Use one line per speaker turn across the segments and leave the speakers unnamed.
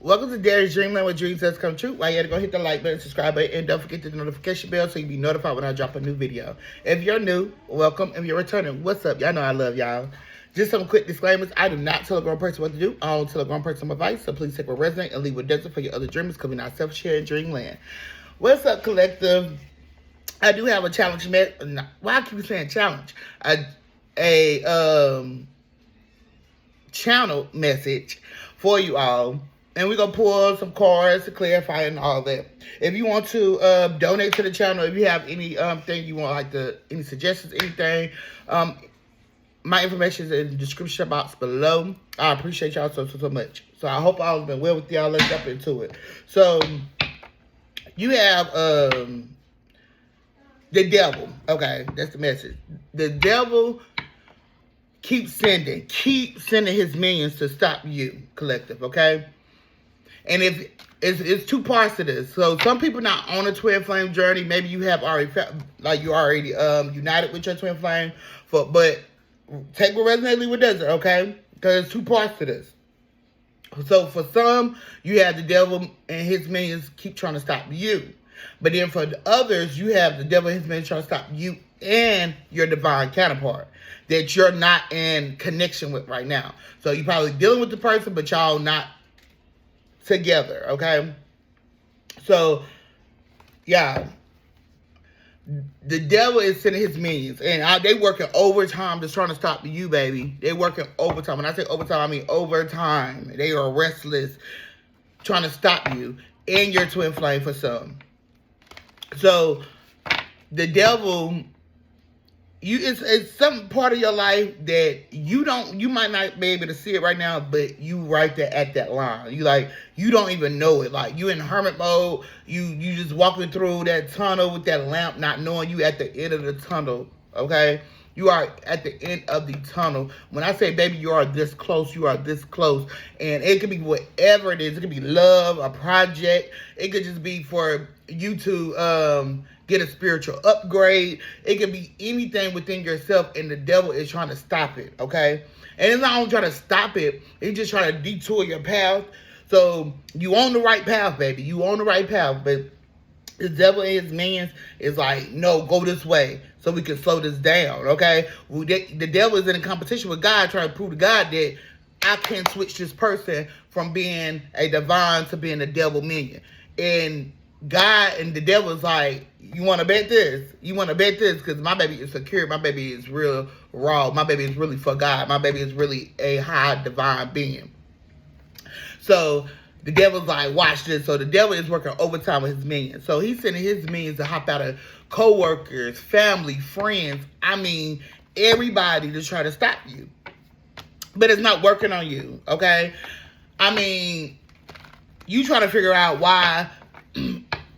Welcome to Deria's Dreamland, where dreams does come true. Why you gotta go hit the like button, subscribe button, and don't forget the notification bell so you be notified when I drop a new video. If you're new, welcome. If you're returning, what's up? Y'all know I love y'all. Just some quick disclaimers. I do not tell a grown person what to do. I don't tell a grown person advice, so please take what resonates and leave what doesn't for your other dreamers, because we're not selfish here in Dreamland. What's up, collective? I do have a challenge. Why I keep saying challenge? A channel message for you all. And we're going to pull some cards to clarify and all that. If you want to donate to the channel, if you have any thing you want, like any suggestions, anything, my information is in the description box below. I appreciate y'all so much. So I hope all has been well with y'all. Let's jump into it. So you have the devil. Okay, that's the message. The devil keep sending his minions to stop you, collective, okay? And if it's two parts to this. So some people not on a twin flame journey. Maybe you have already united with your twin flame. But take what resonates, leave what doesn't, okay? Because there's two parts to this. So for some, you have the devil and his minions keep trying to stop you. But then for the others, you have the devil and his minions trying to stop you and your divine counterpart that you're not in connection with right now. So you're probably dealing with the person, but y'all not together, okay? So, yeah. The devil is sending his minions, and they working overtime just trying to stop you, baby. They working overtime. When I say overtime, I mean overtime. They are restless, trying to stop you and your twin flame for some. So, the devil, it's some part of your life that you might not be able to see it right now, but you right there at that line. You don't even know it. Like, you in hermit mode. You just walking through that tunnel with that lamp, not knowing you at the end of the tunnel, okay? You are at the end of the tunnel. When I say, baby, you are this close, you are this close. And it could be whatever it is. It could be love, a project. It could just be for you to get a spiritual upgrade. It could be anything within yourself, and the devil is trying to stop it, okay? And it's not only trying to stop it, it's just trying to detour your path. So you on the right path, baby. You on the right path, but the devil and his minions is like, no, go this way so we can slow this down, okay? The devil is in a competition with God, trying to prove to God that I can switch this person from being a divine to being a devil minion. And God and the devil is like, you want to bet this? You want to bet this? Because my baby is secure. My baby is real raw. My baby is really for God. My baby is really a high divine being. So the devil's like, watch this. So the devil is working overtime with his minions. So he's sending his minions to hop out of co-workers, family, friends. I mean, everybody to try to stop you. But it's not working on you, okay? I mean, you trying to figure out why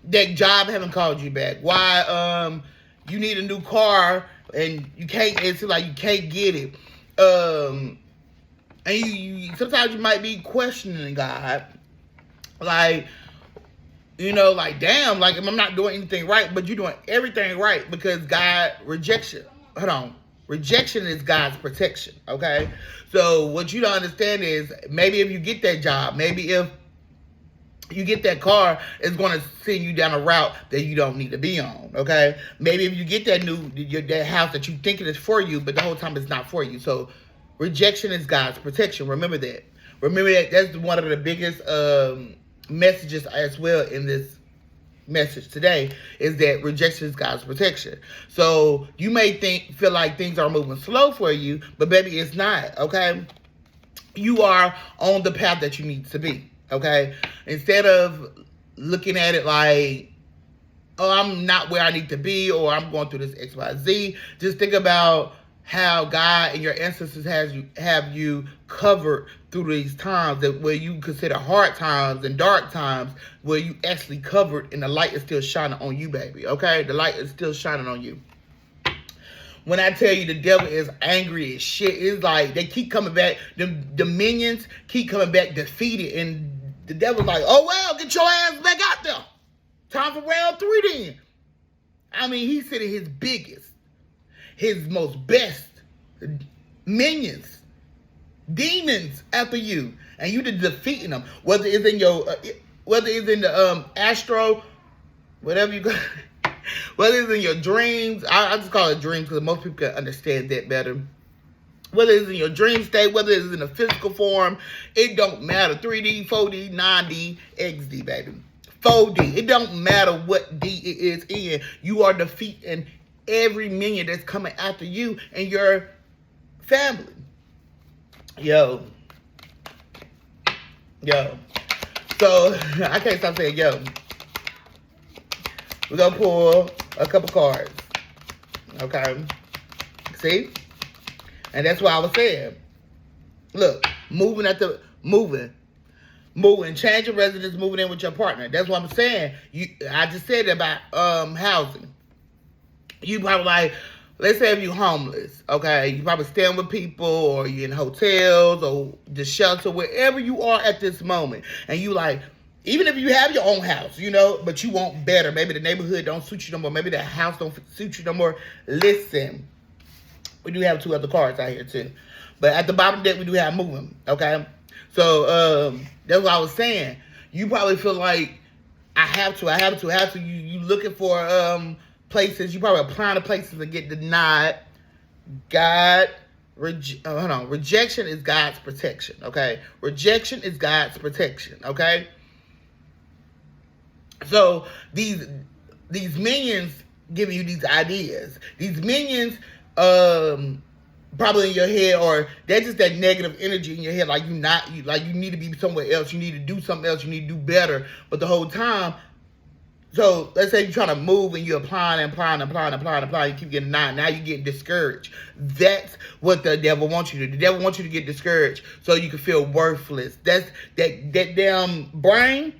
that job haven't called you back. Why you need a new car and you can't, it's like you can't get it. And you sometimes you might be questioning God. Like, like, damn, like, I'm not doing anything right, but you're doing everything right because God rejection. Hold on. Rejection is God's protection, okay? So what you don't understand is maybe if you get that job, maybe if you get that car, it's going to send you down a route that you don't need to be on, okay? Maybe if you get that house that you think it is for you, but the whole time it's not for you. So rejection is God's protection. Remember that. Remember that. That's one of the biggest messages as well in this message today, is that rejection is God's protection. So you may feel like things are moving slow for you, but baby, it's not, okay? You are on the path that you need to be. Okay, instead of looking at it like, oh, I'm not where I need to be, or I'm going through this X, Y, Z, just think about how God and your ancestors have you covered through these times that where you consider hard times and dark times, where you actually covered and the light is still shining on you, baby. Okay, the light is still shining on you. When I tell you the devil is angry as shit, it's like they keep coming back. The minions keep coming back defeated, and the devil's like, oh, well, get your ass back out there. Time for round 3 then. I mean, he's sending his biggest, his most best minions, demons after you. and you just defeating them. Whether it's in your, whether it's in the astro, whatever you got, whether it's in your dreams. I just call it dreams because most people can understand that better. Whether it's in your dream state, whether it's in a physical form, it don't matter. 3D, 4D, 9D, XD, baby. 4D. It don't matter what D it is in. You are defeating every minion that's coming after you and your family. Yo. So, I can't stop saying yo. We're going to pull a couple cards. Okay? See? And that's what I was saying. Look, moving, change your residence, moving in with your partner. That's what I'm saying. I just said about housing. You probably like, let's say if you're homeless, okay, you probably staying with people or you're in hotels or the shelter, wherever you are at this moment. And you like, even if you have your own house, you know, but you want better. Maybe the neighborhood don't suit you no more. Maybe the house don't suit you no more. Listen, we do have 2 other cards out here too. But at the bottom of the deck, we do have moving, okay? So that's what I was saying. You probably feel like, I have to. You looking for places. You probably applying to places and get denied. Rejection is God's protection, okay? Rejection is God's protection, okay? So these minions giving you these ideas. These minions probably in your head, or they're just that negative energy in your head, like you need to be somewhere else, you need to do something else, you need to do better. But the whole time, so let's say you're trying to move and you're applying, you keep getting denied. Now you're getting discouraged. That's what the devil wants you to do. The devil wants you to get discouraged so you can feel worthless. That's that damn brain.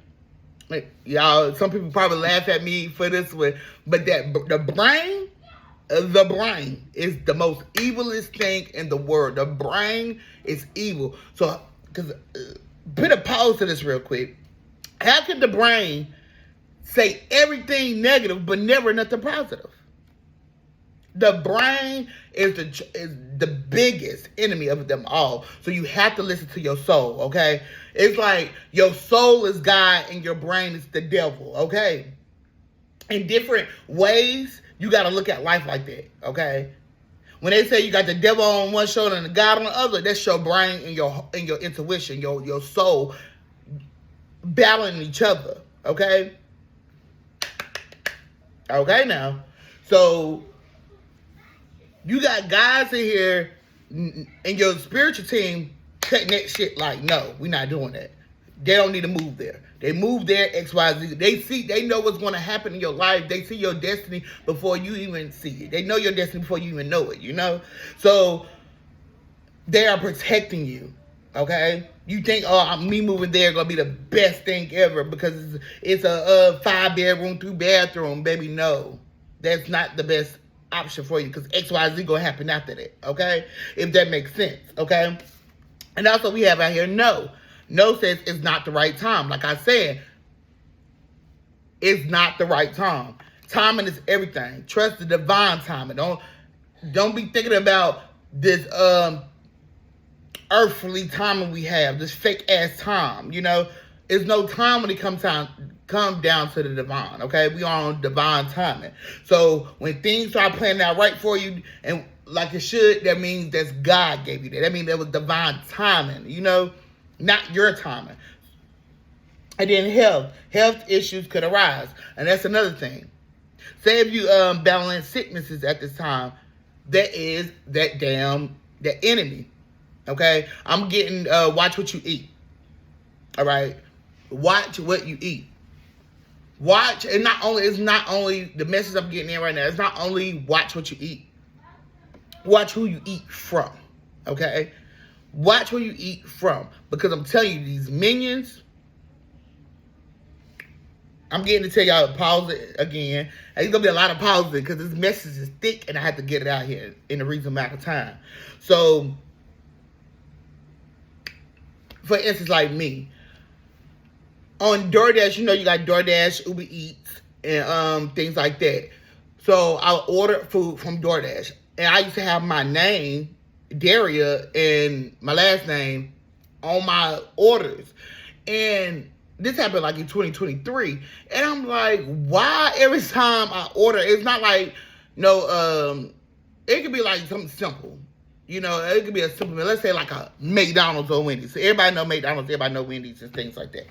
Like, y'all, some people probably laugh at me for this one, but the brain is the most evilest thing in the world. The brain is evil. So, put a pause to this real quick. How can the brain say everything negative but never nothing positive? The brain is the biggest enemy of them all. So you have to listen to your soul, okay? It's like your soul is God and your brain is the devil, okay? In different ways, you got to look at life like that, okay? When they say you got the devil on one shoulder and the God on the other, that's your brain and your intuition, your soul battling each other, okay? Okay, now. So, you got guys in here in your spiritual team cutting that shit like, no, we're not doing that. They don't need to move there. They move there, X, Y, Z. They know what's going to happen in your life. They see your destiny before you even see it. They know your destiny before you even know it, you know? So, they are protecting you, okay? You think, me moving there going to be the best thing ever because it's a 5-bedroom, 3-bathroom. Baby, no. That's not the best option for you because X, Y, Z going to happen after that, okay? If that makes sense, okay? And also we have out here no. No says it's not the right time. Like I said, it's not the right time. Timing is everything. Trust the divine timing. Don't be thinking about this earthly timing we have, this fake ass time. You know, it's no time when it come down to the divine. Okay, we are on divine timing. So when things start playing out right for you and like it should, that means that's God gave you that. That means that was divine timing. You know, not your timing. And then health issues could arise, and that's another thing. Say if you battling sicknesses at this time, that is that enemy. Okay, I'm getting watch what you eat. All right, watch what you eat. Watch, and it's not only the message I'm getting in right now. It's not only watch what you eat. Watch who you eat from. Okay, watch where you eat from, because I'm telling you, these minions. I'm getting to tell y'all to pause it again. And it's going to be a lot of pausing because this message is thick and I have to get it out here in a reasonable amount of time. So, for instance, like me, on DoorDash, you know, you got DoorDash, Uber Eats, and things like that. So, I'll order food from DoorDash. And I used to have my name, Deria, and my last name, on my orders. And this happened like in 2023. And I'm like, why every time I order, it's not like, it could be like something simple. It could be a simple meal. Let's say like a McDonald's or Wendy's. So everybody know McDonald's, everybody know Wendy's and things like that.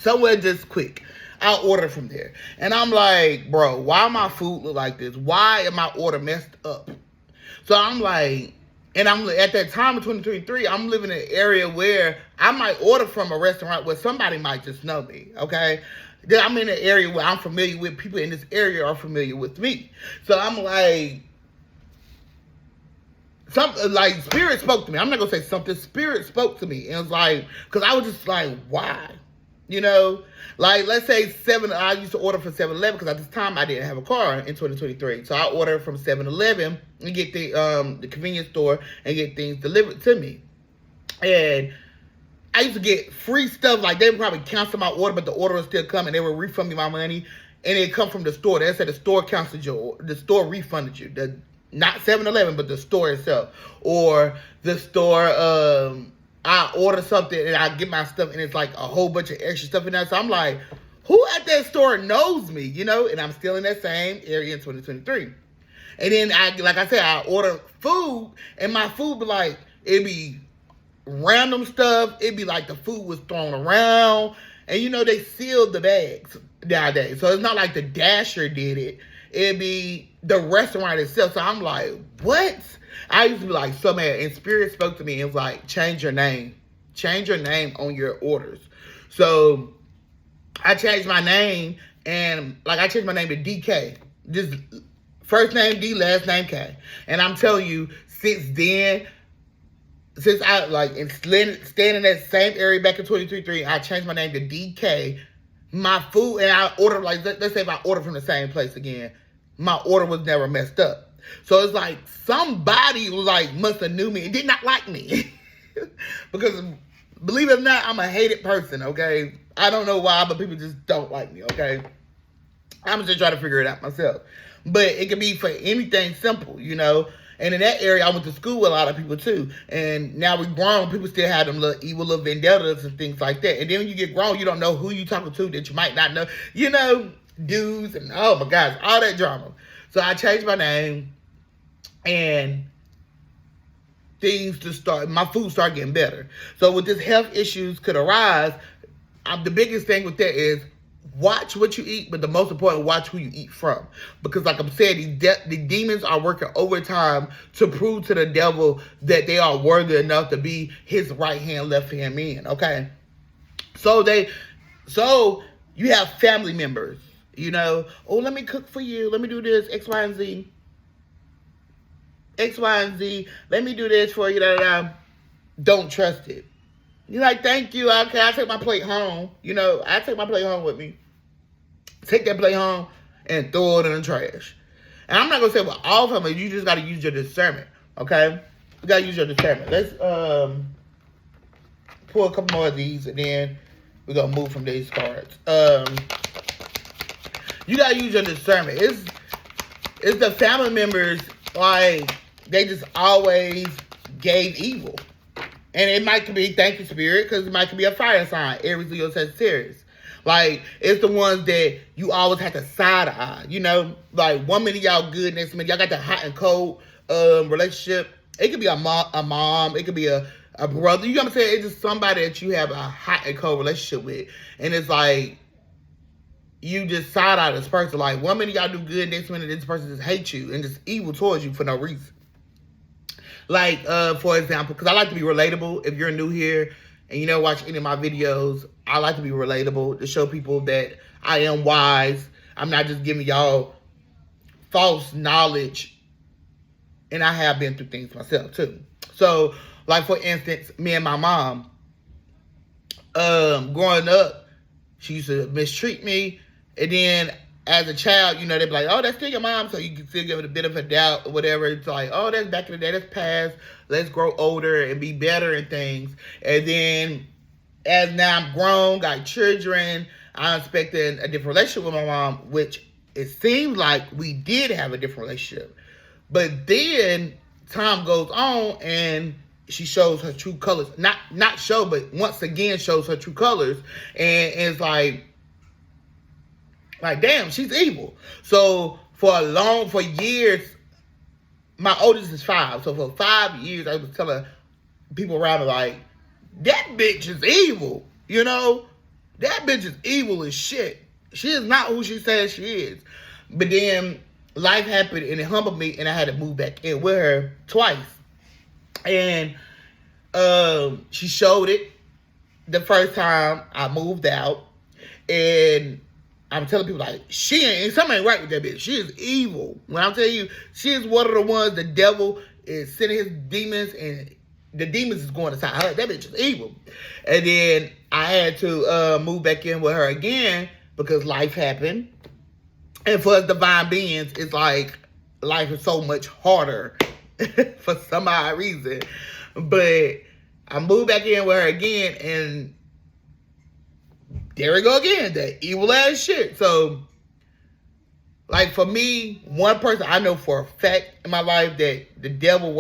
Somewhere just quick. I'll order from there. And I'm like, bro, why my food look like this? Why am my order messed up? So I'm like, and I'm at that time in 2023, I'm living in an area where I might order from a restaurant where somebody might just know me, okay? Then I'm in an area where I'm familiar with, people in this area are familiar with me. So I'm like, something like Spirit spoke to me. I'm not gonna say something. Spirit spoke to me. And it was like, because I was just like, why? Like let's say I used to order from 7-Eleven because at this time I didn't have a car in 2023. So I ordered from 7-Eleven and get the convenience store and get things delivered to me. And I used to get free stuff, like they would probably cancel my order, but the order would still come and they would refund me my money. And it come from the store. They said the store canceled the store refunded you. Not 7-Eleven, but the store itself. Or the store, I order something and I get my stuff and it's like a whole bunch of extra stuff in there. So I'm like, who at that store knows me, And I'm still in that same area in 2023. And then I order food and my food be like, it'd be random stuff. It'd be like the food was thrown around. And they sealed the bags nowadays. So it's not like the Dasher did it. It'd be the restaurant itself. So I'm like, what? I used to be like so mad. And Spirit spoke to me and was like, change your name. Change your name on your orders. So I changed my name and I changed my name to DK. Just first name D, last name K. And I'm telling you, since then, since I staying in that same area back in 2023, I changed my name to DK. My food, and I ordered, let's say if I order from the same place again, my order was never messed up. So it's like somebody must have knew me and did not like me. Because believe it or not, I'm a hated person, okay? I don't know why, but people just don't like me, okay? I'm just trying to figure it out myself. But it can be for anything simple, And in that area, I went to school with a lot of people too. And now we're grown, people still have them little vendettas and things like that. And then when you get grown, you don't know who you talking to that you might not know. Dudes and oh my gosh, all that drama. So I changed my name and my food started getting better. So with this health issues could arise, the biggest thing with that is watch what you eat, but the most important, watch who you eat from. Because like I'm saying, the demons are working overtime to prove to the devil that they are worthy enough to be his right hand, left hand man, okay? So you have family members, oh, let me cook for you. Let me do this, X, Y, and Z. X, Y, and Z. Let me do this for you. Don't trust it. You're like, thank you. Okay, I'll take my plate home. I take my plate home with me. Take that plate home and throw it in the trash. And I'm not going to say with all of them, you just got to use your discernment, okay? You got to use your discernment. Let's pull a couple more of these and then we're going to move from these cards. You got to use your discernment. It's the family members, they just always gave evil. And it might be, thank you, Spirit, because it might be a fire sign. Aries, Leo, Sagittarius. It's the ones that you always have to side eye. One minute y'all good, next minute y'all got the hot and cold relationship. It could be a mom. It could be a brother. You know what I'm saying? It's just somebody that you have a hot and cold relationship with. And it's you just side eye this person. 1 minute y'all do good, next minute this person just hates you and just evil towards you for no reason. For example, because I like to be relatable. If you're new here and you never watch any of my videos, I like to be relatable to show people that I am wise. I'm not just giving y'all false knowledge. And I have been through things myself too. So, for instance, me and my mom, growing up, she used to mistreat me. And then as a child, they'd be like, oh, that's still your mom. So you can still give it a bit of a doubt or whatever. It's like, oh, that's back in the day. That's past. Let's grow older and be better and things. And then as now I'm grown, got children, I'm expecting a different relationship with my mom, which it seems like we did have a different relationship. But then time goes on and she shows her true colors. Not show, but once again shows her true colors. And it's like damn, she's evil. So for years, my oldest is 5. So for 5 years, I was telling people around me, like, that bitch is evil. You know? That bitch is evil as shit. She is not who she says she is. But then life happened and it humbled me, and I had to move back in with her twice. And she showed it the first time I moved out. And I'm telling people, like, something ain't right with that bitch. She is evil. When I'm telling you, she is one of the ones the devil is sending his demons, and the demons is going inside her. That bitch is evil. And then I had to move back in with her again because life happened. And for us divine beings, it's like life is so much harder for some odd reason. But I moved back in with her again, and there we go again, that evil ass shit. So, like, for me, one person I know for a fact in my life that the devil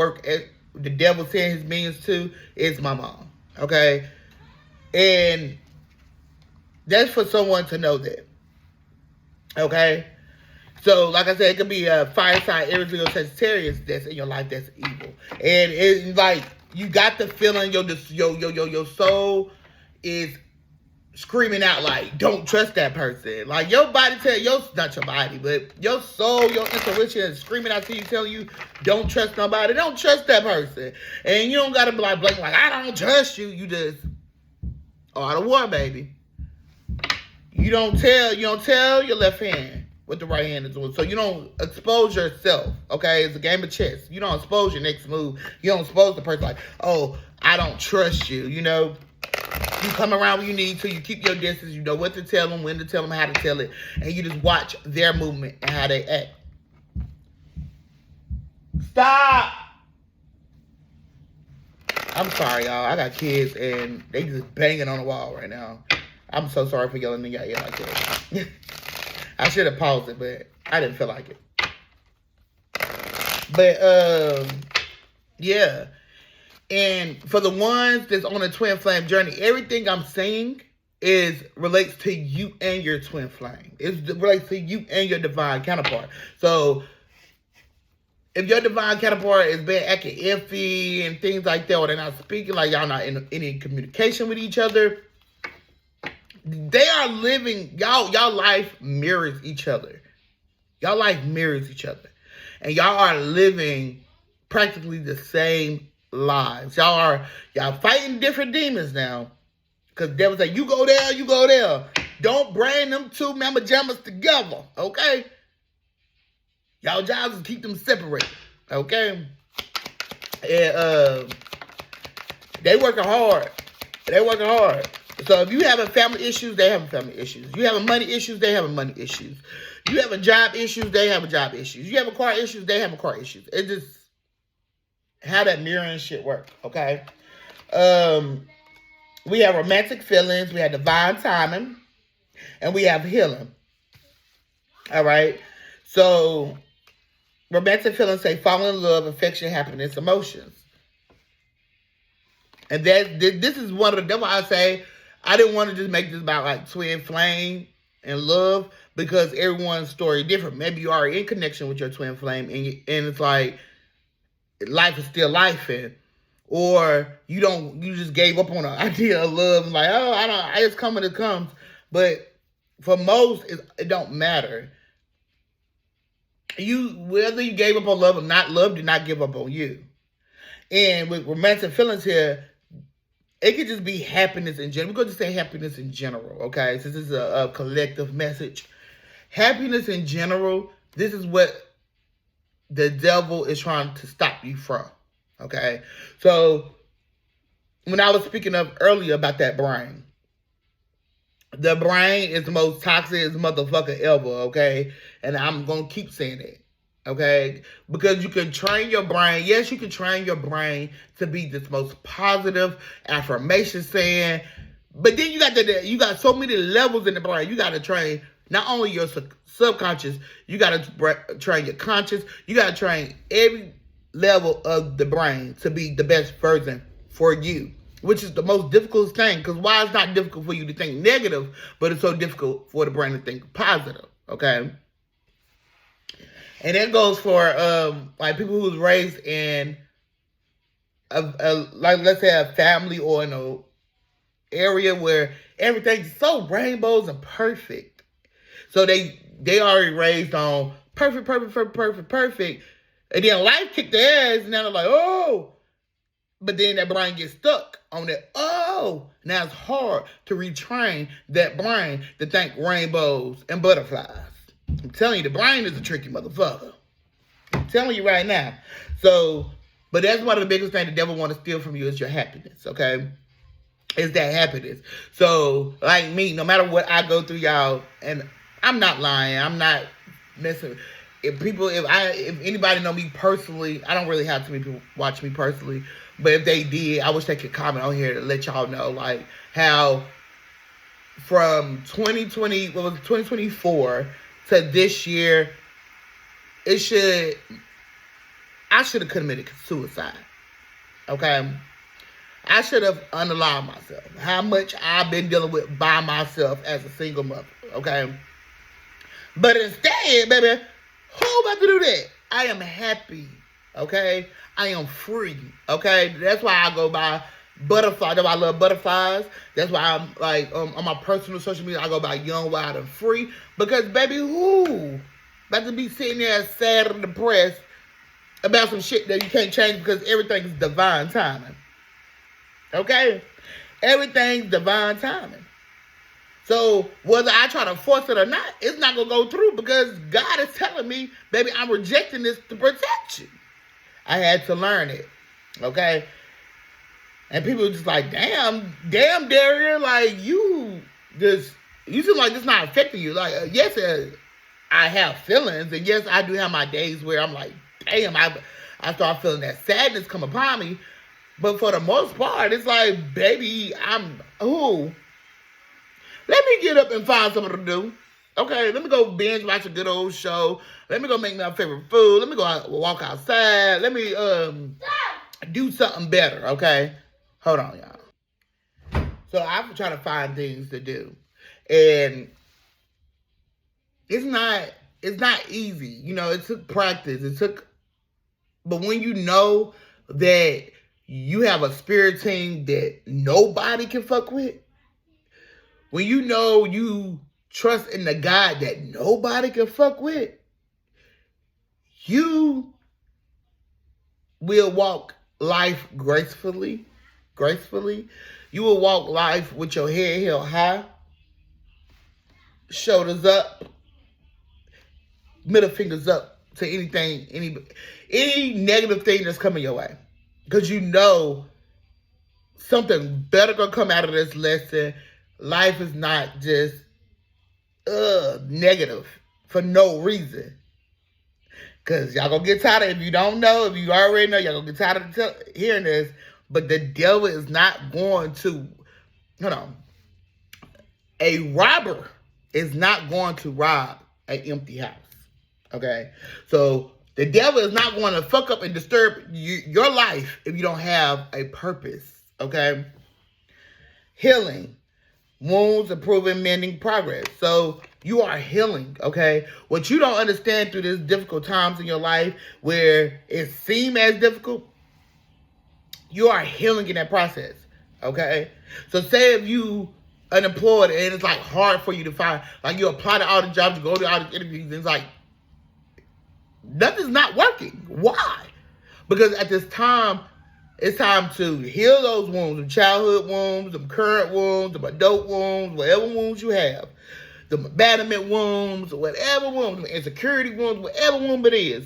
sent his minions to is my mom. Okay? And that's for someone to know that. Okay? So, like I said, it could be a fire sign, Aries, Leo, Sagittarius that's in your life that's evil. And it's like, you got the feeling your soul is screaming out, like, don't trust that person. Like, your body not your body, but your soul, your intuition is screaming out to you, telling you, don't trust nobody. Don't trust that person. And you don't got to be like, I don't trust you. You just, out of war, baby. You don't tell your left hand what the right hand is doing. So you don't expose yourself, okay? It's a game of chess. You don't expose your next move. You don't expose the person like, oh, I don't trust you, you know? You come around when you need to. You keep your distance. You know what to tell them, when to tell them, how to tell it. And you just watch their movement and how they act. Stop! I'm sorry, y'all. I got kids and they just banging on the wall right now. I'm so sorry for yelling in your ear like that. I should have paused it, but I didn't feel like it. But, yeah. And for the ones that's on a twin flame journey, everything I'm saying relates to you and your twin flame. It relates to you and your divine counterpart. So if your divine counterpart is being acting iffy and things like that, or they're not speaking, like y'all not in any communication with each other, they are living, y'all life mirrors each other. Y'all life mirrors each other. And y'all are living practically the same lives. Y'all fighting different demons now. Because the devil say, you go there, you go there. Don't bring them two mamma jammas together, okay? Y'all jobs is keep them separated, okay? And they working hard. So if you having family issues, they having family issues. You having money issues, they having money issues. You having job issues, they having job issues. You having car issues, they having car issues. It just how that mirroring shit work, okay? We have romantic feelings, we have divine timing, and we have healing. All right? So romantic feelings say falling in love, affection, happiness, emotions. And this is one of the, that's why I say I didn't want to just make this about like twin flame and love, because everyone's story is different. Maybe you are in connection with your twin flame and it's like life is still life, or you just gave up on the idea of love and like, oh, I just come when it comes. But for most, it don't matter. Whether you gave up on love or not, love did not give up on you. And with romantic feelings here, it could just be happiness in general. We're going to say happiness in general, okay? Since this is a collective message. Happiness in general, this is what the devil is trying to stop you from, okay? So, when I was speaking of earlier about that brain, the brain is the most toxic motherfucker ever, okay? And I'm going to keep saying it. Okay, because you can train your brain. Yes, you can train your brain to be this most positive affirmation saying, but then you got so many levels in the brain. You got to train not only your subconscious, you got to train your conscious. You got to train level of the brain to be the best version for you, which is the most difficult thing. Because why it's not difficult for you to think negative, but it's so difficult for the brain to think positive, okay? And that goes for like people who's raised in like let's say a family or in a area where everything's so rainbows and perfect. So they already raised on perfect. And then life kicked their ass and now they're like, oh. But then that brain gets stuck on that, oh. Now it's hard to retrain that brain to think rainbows and butterflies. I'm telling you, the brain is a tricky motherfucker. I'm telling you right now. So, but that's one of the biggest things the devil want to steal from you is your happiness, okay? Is that happiness. So, like me, no matter what I go through, y'all, and I'm not lying, I'm not messing. If anybody know me personally, I don't really have too many people watch me personally, but if they did, I wish they could comment on here to let y'all know, like, how from 2024 to this year, I should have committed suicide, okay? I should have unallowed myself. How much I've been dealing with by myself as a single mother, okay? But instead, baby, who about to do that? I am happy, okay? I am free, okay? That's why I go by butterfly. That's why I love butterflies. That's why I'm like, on my personal social media, I go by young, wild, and free. Because, baby, who about to be sitting there sad and depressed about some shit that you can't change because everything is divine timing. Okay? Everything's divine timing. So, whether I try to force it or not, it's not going to go through because God is telling me, baby, I'm rejecting this to protect you. I had to learn it. Okay? And people are just like, damn, Deria, like, you seem like this not affecting you. Like, yes, I have feelings, and yes, I do have my days where I'm like, damn, I start feeling that sadness come upon me. But for the most part, it's like, baby, let me get up and find something to do. Okay, let me go binge watch a good old show. Let me go make my favorite food. Let me go walk outside. Let me do something better, okay? Hold on, y'all. So I'm trying to find things to do. And it's not easy. You know, it took practice. But when you know that you have a spirit team that nobody can fuck with, when you know you trust in the God that nobody can fuck with, you will walk life gracefully. You will walk life with your head held high, shoulders up, middle fingers up to any negative thing that's coming your way. Because you know something better gonna come out of this lesson. Life is not just negative for no reason. Because y'all gonna get tired of it. If you don't know, if you already know, y'all gonna get tired of hearing this. But the devil is not going to, a robber is not going to rob an empty house. Okay? So the devil is not going to fuck up and disturb your life if you don't have a purpose. Okay? Healing. Wounds, improving, mending, progress. So you are healing, okay? What you don't understand through these difficult times in your life where it seems as difficult, you are healing in that process, okay? So say if you unemployed and it's like hard for you to find, like you apply to all the jobs, you go to all the interviews, and it's like, nothing's not working. Why? Because at this time, it's time to heal those wounds, the childhood wounds, the current wounds, the adult wounds, whatever wounds you have, the abandonment wounds, whatever wounds, the insecurity wounds, whatever wound it is.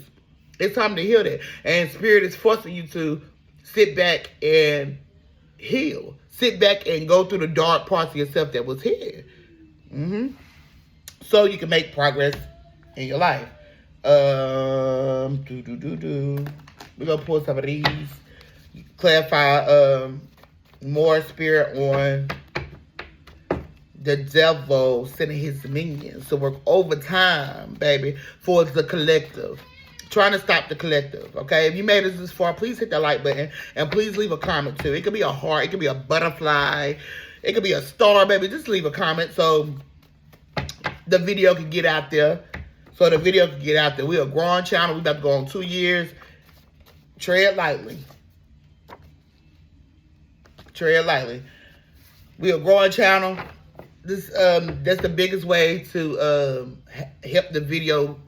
It's time to heal that. And Spirit is forcing you to sit back and heal. Sit back and go through the dark parts of yourself that was here. So you can make progress in your life. We're going to pull some of these. Clarify more spirit on the devil sending his minions to work overtime, baby, for the collective trying to stop the collective, okay? If you made it this far, please hit that like button. And please leave a comment, too. It could be a heart. It could be a butterfly. It could be a star, baby. Just leave a comment so the video can get out there. We're a growing channel. We about to go on 2 years. Tread lightly. Tread lightly. We're a growing channel. That's the biggest way to help the video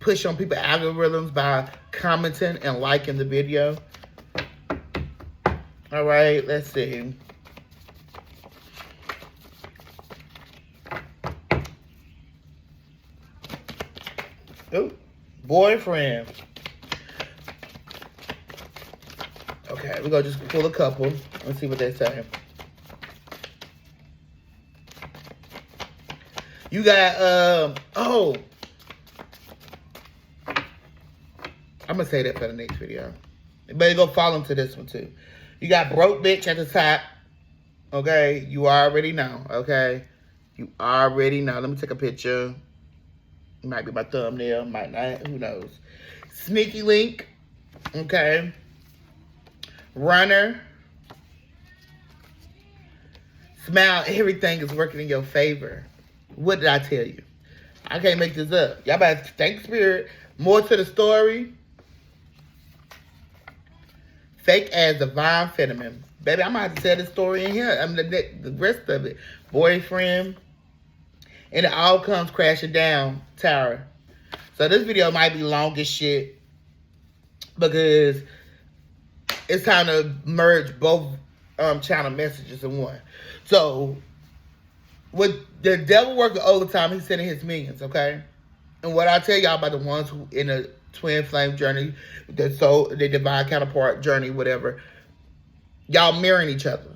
push on people's algorithms by commenting and liking the video. All right, let's see. Oh, boyfriend. Okay, we're gonna just pull a couple. Let's see what they say. You got oh, I'm gonna say that for the next video. But go follow into this one too. You got broke bitch at the top. Okay, you already know. Okay, you already know. Let me take a picture. It might be my thumbnail, might not. Who knows? Sneaky link. Okay. Runner. Smile. Everything is working in your favor. What did I tell you? I can't make this up. Y'all better thank Spirit. More to the story. Fake as divine phenomenon. Baby, I'm going to have to tell this story in here. I mean, the rest of it. Boyfriend. And it all comes crashing down, Tara. So this video might be long as shit. Because it's time to merge both channel messages in one. So, with the devil working overtime, he's sending his minions, okay? And what I tell y'all about the ones who in a twin flame journey, the divine counterpart journey, whatever, y'all mirroring each other.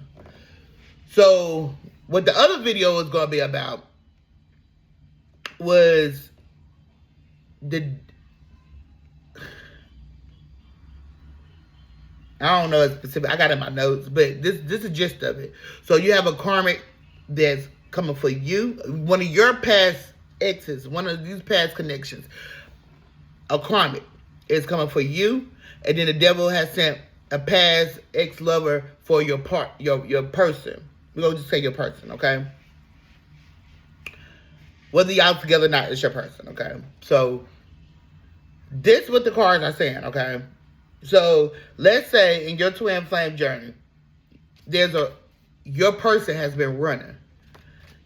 So, what the other video is going to be about was I don't know it's specific. I got it in my notes, but this is the gist of it. So you have a karmic that's coming for you. One of your past exes, one of these past connections, a karmic is coming for you, and then the devil has sent a past ex-lover for your person. We're going to just say your person, okay? Whether y'all together or not, it's your person, okay? So, this what the cards are saying, okay? So, let's say in your twin flame journey, your person has been running.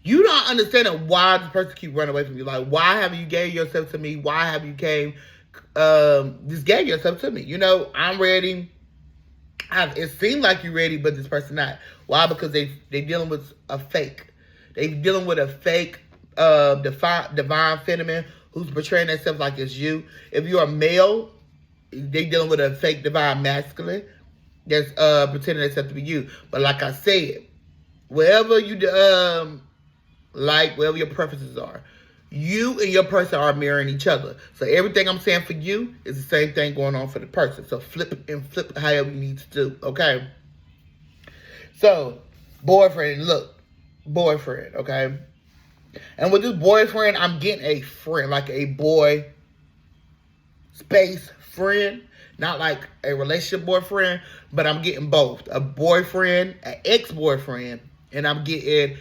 You don't understand why this person keep running away from you. Like, why have you gave yourself to me? Why have you just gave yourself to me? You know, I'm ready. It seems like you're ready, but this person not. Why? Because they dealing with a fake. They dealing with a fake divine phenomenon who's portraying themselves like it's you. If you're a male, they dealing with a fake divine masculine that's pretending themselves to be you. But like I said, wherever you wherever your preferences are, you and your person are mirroring each other. So everything I'm saying for you is the same thing going on for the person. So flip however you need to do, okay? So, boyfriend, okay? And with this boyfriend, I'm getting a friend, like a boy space friend. Not like a relationship boyfriend, but I'm getting both. A boyfriend, an ex-boyfriend, and I'm getting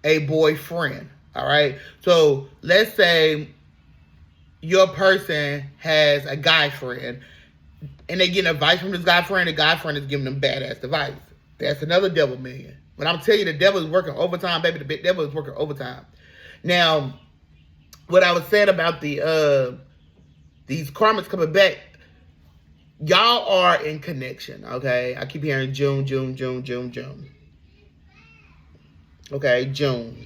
a boyfriend, all right? So let's say your person has a guy friend, and they getting advice from this guy friend. The guy friend is giving them badass advice. That's another devil minion. When I'm telling you the devil is working overtime, baby, the devil is working overtime. Now, what I was saying about these karmas coming back, y'all are in connection, okay? I keep hearing June. Okay, June.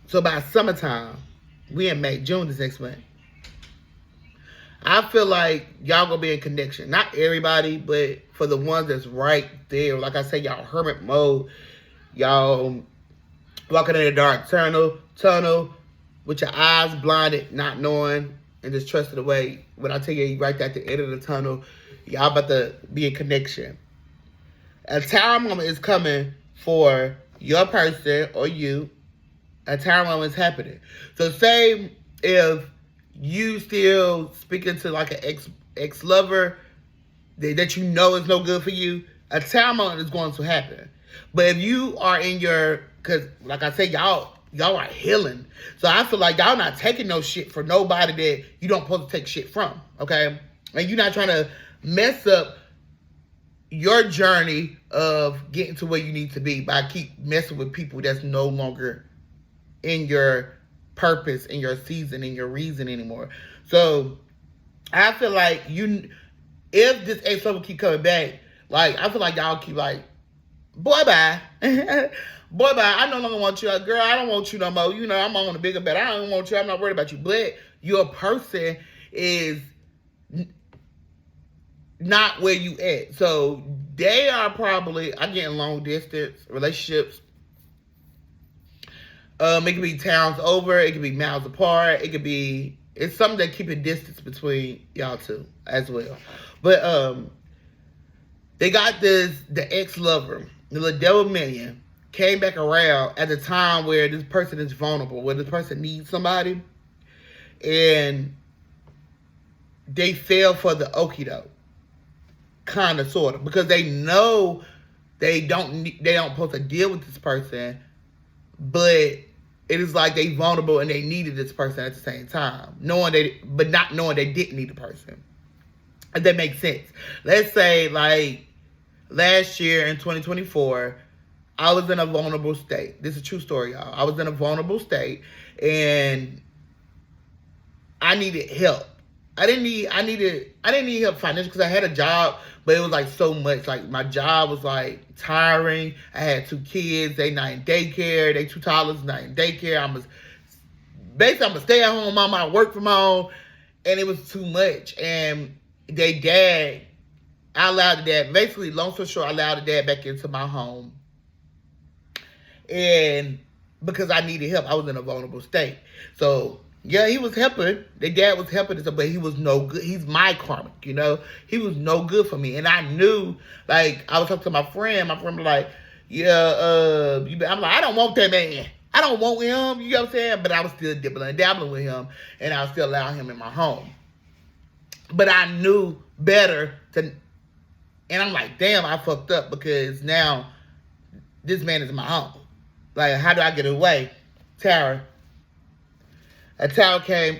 So by summertime, we in May, June this next month. I feel like y'all gonna be in connection. Not everybody, but for the ones that's right there. Like I said, y'all hermit mode. Y'all walking in a dark tunnel with your eyes blinded, not knowing, and just trusting the way. When I tell you right at the end of the tunnel, y'all about to be in connection. A tower moment is coming for your person or you A tower moment is happening. So say if you still speaking to like an ex lover that you know is no good for you, a tower moment is going to happen. But if you are in your, because like I said, y'all are healing. So I feel like y'all not taking no shit for nobody that you don't supposed to take shit from. Okay, and you're not trying to mess up your journey of getting to where you need to be by keep messing with people that's no longer in your purpose, in your season, in your reason anymore. So I feel like if this ex-lover keep coming back, like I feel like y'all keep like, boy bye. Boy bye, I no longer want you. Girl, I don't want you no more. You know, I'm on a bigger bed. I don't want you. I'm not worried about you. But your person is not where you at. So they are probably, I get in long distance relationships. It could be towns over, it could be miles apart, it's something that keep a distance between y'all two as well. But they got the ex-lover, the little devil minion, came back around at the time where this person is vulnerable, where this person needs somebody, and they fell for the okie doke, kind of, sort of, because they know they don't supposed to deal with this person, but it is like they vulnerable and they needed this person at the same time, but not knowing they didn't need the person. If that makes sense. Let's say like last year in 2024, I was in a vulnerable state. This is a true story, y'all. I was in a vulnerable state and I needed help. I didn't need help financially because I had a job, but it was like so much. Like my job was like tiring. I had 2 kids. They not in daycare. They 2 toddlers not in daycare. I'm a stay-at-home mom. I work from home, and it was too much. And I allowed the dad. Basically, long story short, I allowed the dad back into my home, and because I needed help, I was in a vulnerable state. So. Yeah, he was helping. The dad was helping, but he was no good. He's my karmic, you know? He was no good for me. And I knew, like, I was talking to my friend. My friend was like, yeah, I'm like, I don't want that man. I don't want him, you know what I'm saying? But I was still dibbling and dabbling with him, and I was still allowing him in my home. But I knew better and I'm like, damn, I fucked up because now this man is my home. Like, how do I get away? Tara. A tower came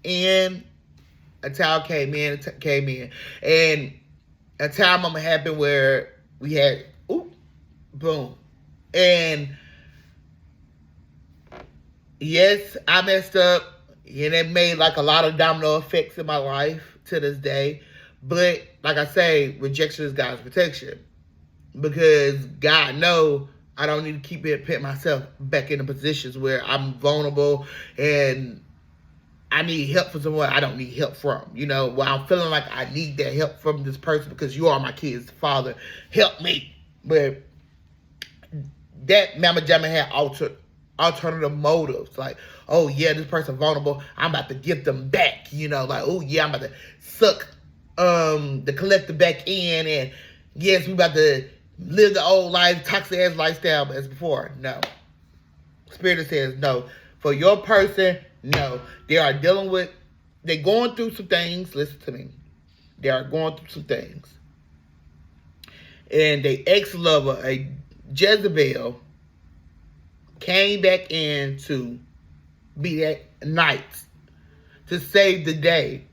in, and a tower moment happened where we had, boom. And yes, I messed up, and it made like a lot of domino effects in my life to this day. But like I say, rejection is God's protection, because God knows I don't need to keep putting myself back in the positions where I'm vulnerable and I need help from someone I don't need help from. You know, where I'm feeling like I need that help from this person because you are my kid's father. Help me. But that Mama Jamma had alternative motives. Like, oh yeah, this person vulnerable. I'm about to give them back. You know, like, oh yeah, I'm about to suck the collective back in, and yes, we about to live the old life, toxic ass lifestyle as before. No. Spirit says no. For your person, no. They're going through some things. Listen to me. They are going through some things. And the ex-lover, a Jezebel, came back in to be that knight to save the day,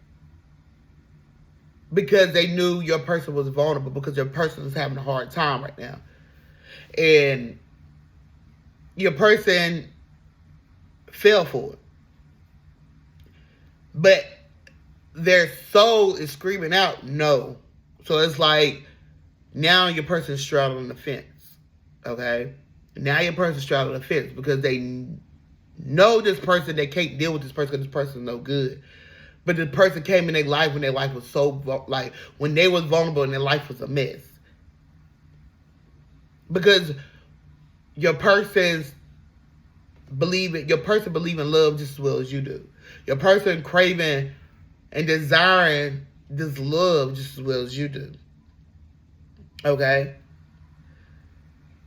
because they knew your person was vulnerable, because your person is having a hard time right now. And your person fell for it. But their soul is screaming out no. So it's like, now your person's straddling the fence. Okay? Now your person's straddling the fence because they know this person, they can't deal with this person because this person is no good. But the person came in their life when their life was so, like, when they was vulnerable and their life was a mess. Because your person believe in love just as well as you do. Your person craving and desiring this love just as well as you do. Okay?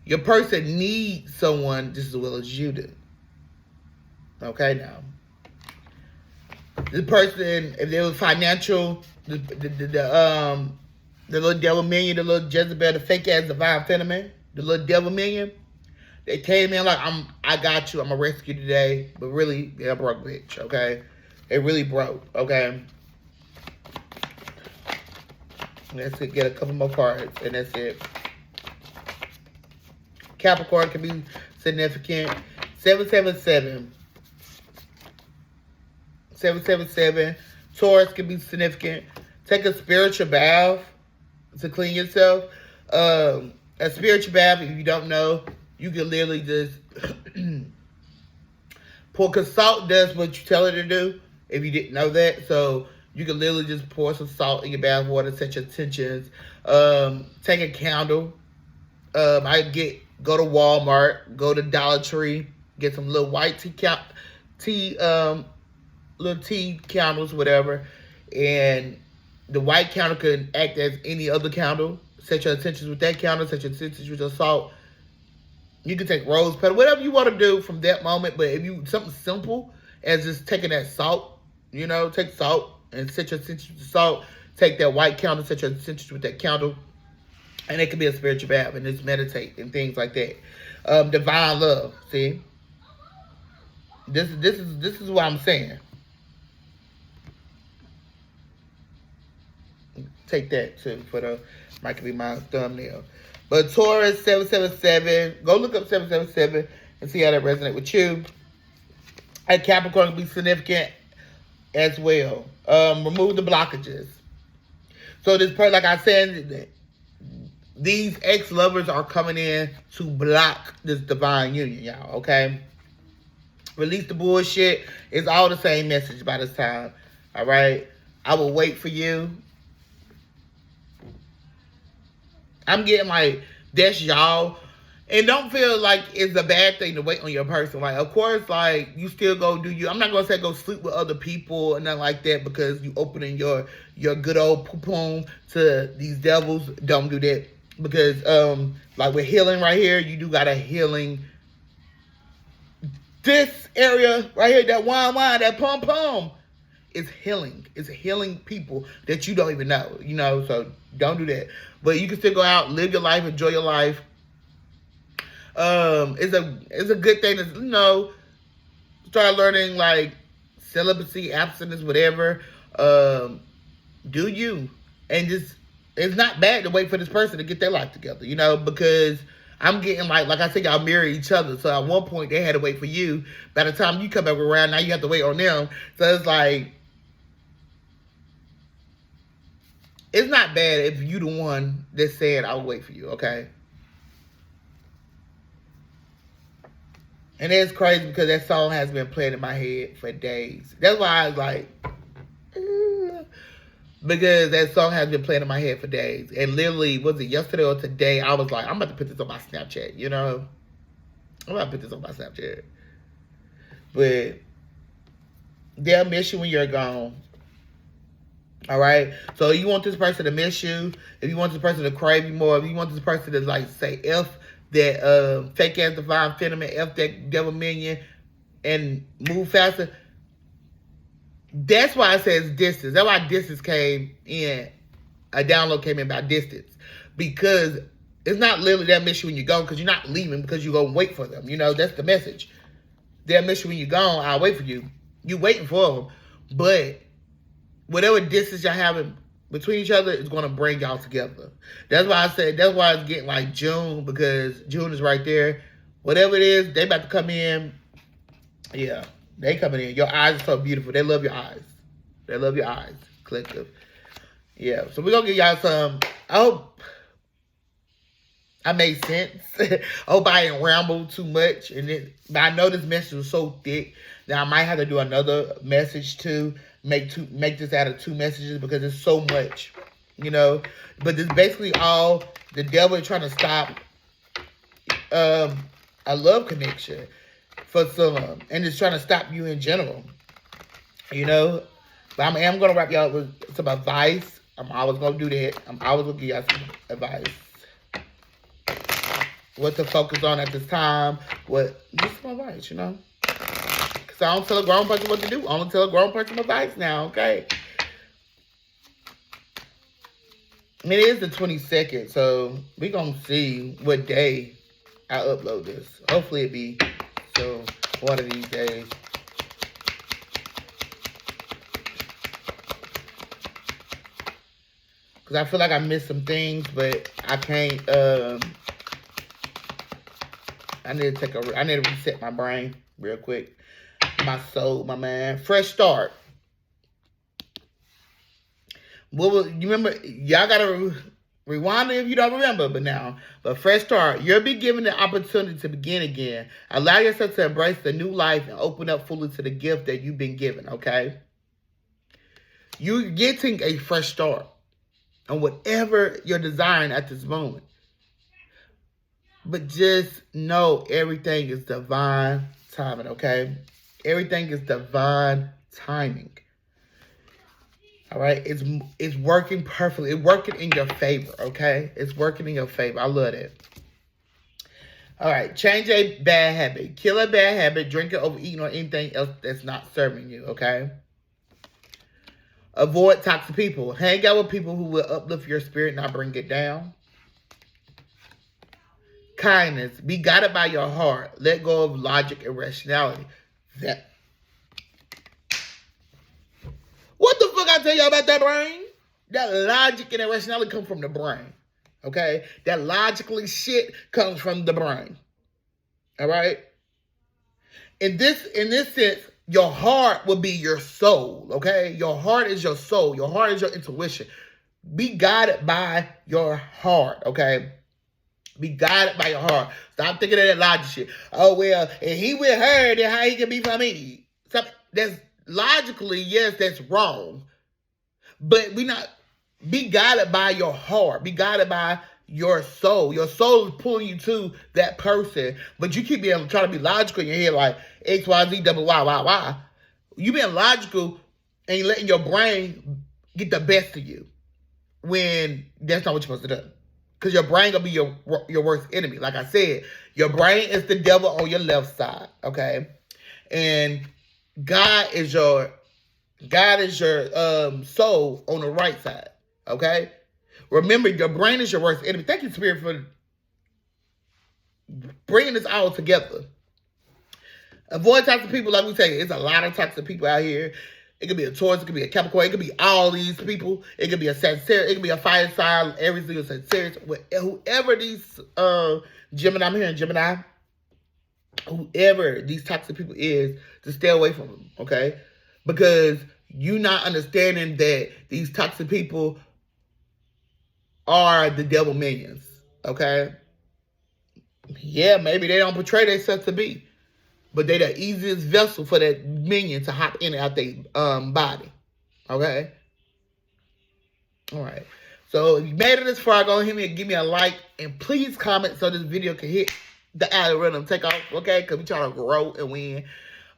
Your person needs someone just as well as you do. Okay, now. This person, if there was financial, the little devil minion, the little Jezebel, the fake ass divine feminine, the little devil minion, they came in like, I got you, I'm gonna rescue today, but really, they're a broke bitch, okay? They really broke, okay? That's it, get a couple more cards, and that's it. Capricorn can be significant. 777. 777. Taurus can be significant. Take a spiritual bath to clean yourself. A spiritual bath, if you don't know, you can literally just pour, because salt does what you tell it to do, if you didn't know that. So you can literally just pour some salt in your bath water, set your intentions. Take a candle. Go to Walmart, go to Dollar Tree, get some little white little tea candles, whatever. And the white candle can act as any other candle. Set your intentions with that candle, set your intentions with your salt. You can take rose petal, whatever you want to do from that moment. But if you, something simple as just taking that salt, you know, take salt and set your intentions with salt. Take that white candle, set your intentions with that candle. And it could be a spiritual bath and just meditate and things like that. Divine love, see? This is what I'm saying. Take that too for the, might be my thumbnail. But Taurus 777, go look up 777 and see how that resonates with you. And Capricorn can be significant as well. Remove the blockages. So this person, like I said, these ex-lovers are coming in to block this divine union, y'all, okay? Release the bullshit. It's all the same message by this time, all right? I will wait for you. I'm getting like, that's y'all. And don't feel like it's a bad thing to wait on your person. Like, of course, like, you still go do you. I'm not going to say go sleep with other people and nothing like that because you opening your good old poo-poom to these devils. Don't do that. Because, like with healing right here, you do got a healing. This area right here, that wine, that pom-pom, is healing. It's healing people that you don't even know, you know, so don't do that. But you can still go out, live your life, enjoy your life. It's a good thing to, you know, start learning like celibacy, abstinence, whatever. Do you. And just, it's not bad to wait for this person to get their life together, you know, because I'm getting like I said, y'all mirror each other. So at one point they had to wait for you. By the time you come back around, now you have to wait on them. So it's like, it's not bad if you the one that said, I'll wait for you, okay? And it's crazy because that song has been playing in my head for days. That's why I was like, because that song has been playing in my head for days. And literally, was it yesterday or today, I was like, I'm about to put this on my Snapchat, you know? I'm about to put this on my Snapchat. But they'll miss you when you're gone. All right? So you want this person to miss you. If you want this person to crave you more. If you want this person to, like, say F that fake-ass divine feminine, F that devil minion, and move faster. That's why it says distance. That's why distance came in. A download came in about distance. Because it's not literally that miss you when you're gone, because you're not leaving because you're going to wait for them. You know, that's the message. They'll miss you when you're gone. I'll wait for you. You're waiting for them. But whatever distance y'all having between each other is going to bring y'all together. That's why I said, that's why it's getting like June, because June is right there. Whatever it is, they about to come in. Yeah. They coming in. Your eyes are so beautiful. They love your eyes. They love your eyes. Collective. Yeah. So we're going to give y'all some. I hope I made sense. I hope I didn't ramble too much. But I know this message was so thick that I might have to do another message too. Make this out of 2 messages because it's so much. You know. But this basically all the devil is trying to stop a love connection. For some, and just trying to stop you in general, you know. But I am going to wrap y'all with some advice. I'm always going to do that. I'm always going to give y'all some advice. What to focus on at this time. This is my advice, you know. So I don't tell a grown person what to do. I don't tell a grown person advice now, okay? It is the 22nd, so we gonna see what day I upload this. Hopefully it be so one of these days. Because I feel like I missed some things, but I can't, I need to reset my brain real quick. My soul, my man. Fresh start. You remember, y'all gotta rewind it if you don't remember, but fresh start. You'll be given the opportunity to begin again. Allow yourself to embrace the new life and open up fully to the gift that you've been given, okay? You're getting a fresh start on whatever you're desiring at this moment. But just know everything is divine timing, okay? Everything is divine timing. All right? It's working perfectly. It's working in your favor, okay? It's working in your favor. I love it. All right. Change a bad habit. Kill a bad habit. Drink it, overeating, or anything else that's not serving you, okay? Avoid toxic people. Hang out with people who will uplift your spirit, not bring it down. Kindness. Be guided by your heart. Let go of logic and rationality. What the fuck I tell y'all about that brain? That logic and that rationality come from the brain. Okay? That logically shit comes from the brain. All right? In this sense, your heart will be your soul, okay? Your heart is your soul. Your heart is your intuition. Be guided by your heart, okay? Be guided by your heart. Stop thinking of that logic shit. Oh, well, if he with her, then how he can be for me? That's logically, yes, that's wrong. But be guided by your heart. Be guided by your soul. Your soul is pulling you to that person. But you keep trying to be logical in your head like X, Y, Z, double Y, Y, Y. You being logical and you're letting your brain get the best of you when that's not what you're supposed to do. Because your brain gonna be your worst enemy. Like I said, your brain is the devil on your left side, okay? And God is your soul on the right side, okay? Remember, your brain is your worst enemy. Thank you, Spirit, for bringing this all together. Avoid toxic people, like we say. It's a lot of toxic people out here. It could be a Taurus, it could be a Capricorn, it could be all these people. It could be a Sagittarius, it could be a fire sign, every single Sagittarius. Whoever these Gemini, I'm hearing Gemini, whoever these toxic people is, to stay away from them, okay? Because you're not understanding that these toxic people are the devil minions, okay? Yeah, maybe they don't portray themselves to be, but they're the easiest vessel for that minion to hop in and out their body, okay? All right. So if you made it this far, go ahead and give me a like, and please comment so this video can hit the algorithm take off, okay? Because we're trying to grow and win.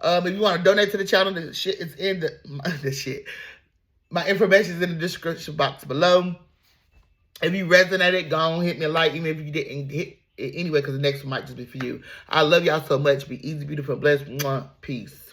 If you want to donate to the channel, the shit is in my information is in the description box below. If you resonated, go on, hit me a like, even if you didn't hit it anyway, because the next one might just be for you. I love y'all so much. Be easy, beautiful, blessed. Mwah. Peace.